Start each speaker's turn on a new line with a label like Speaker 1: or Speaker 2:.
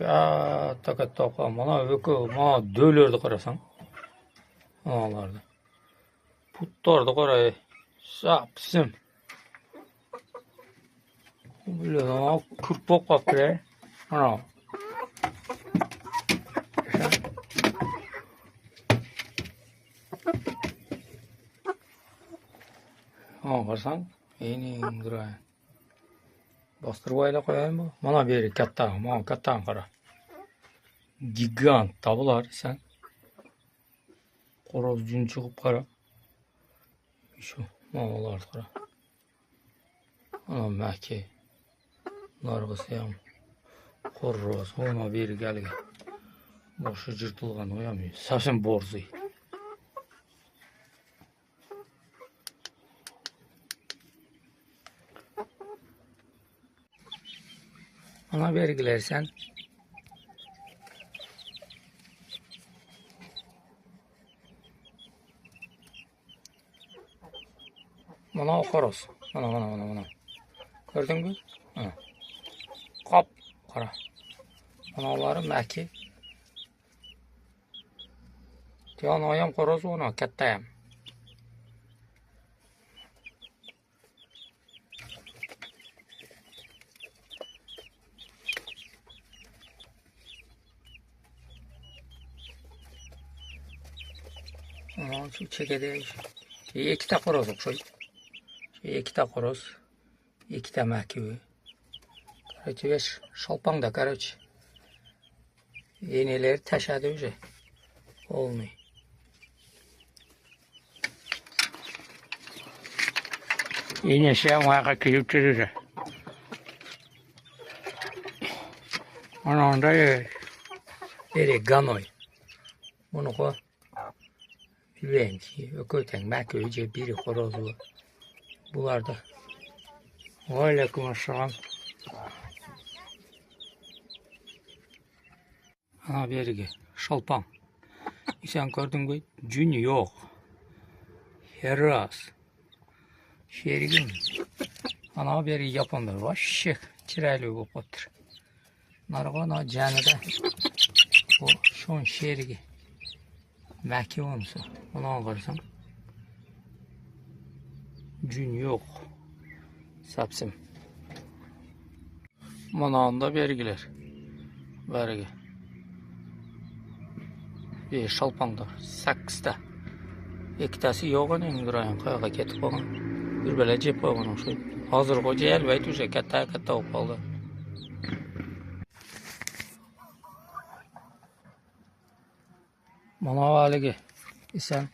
Speaker 1: bergiler. Katta oqa. Mana ökü, mana dölerdi qarasan. Analardı. Putlardı qarayı. Sapsım. Böyle ama kırpok kapire. Ana. Ana qarasan. Enin durayın. Bastırıp ayla koyayım bu. Mana beri katta. Mana kattan qara. Gigant tabular sen. Qoroz jün çıkıp qara. Şu manalar qara. Ana mäki. Nargısıyam. Qoroz. Ona beri gelge. Boşu cırtılgan oyamıyor. Saçın borzu. Ona vergiler sen. Mana qoroz. Mana. Gördün mü? Ha. Qap qara. Manaları mäki. Diyan ayam qoroz ona kattayam. Ana şu çekede ikkita qoroz o'xshaydi. Ikkita qoroz, ikkita mäki. Короче, веш шалпаңда, короче. Енелер ташады уже. Olmuyor. Yine şey ama kıyıp çözüyor. Ana da böyle ganoy. Bunu koy. Bileyim ki ököyten meköyce biri horozu. Bularda. Aleykümselam. Ana berigi şalpan. Sen gördün mü? Cün yok. Herras. Şerigin. Ana beri yapanlar var. Şık. Çiraylı bu pottur. Nargana canıda. O şun şerigi. Mäki olmasa. Ona qarasam. Cün yok. Sapsım. Manağında bergiler. Bergi. Bir şalpangda. Saksda. İkitasi yoğun en durayın. Qayağa ketip qoğun. Bir böyle cep qoğun oxşaydı. Hazır qoca elbəyt uşa katta olub qaldı. Mana valigi. İsən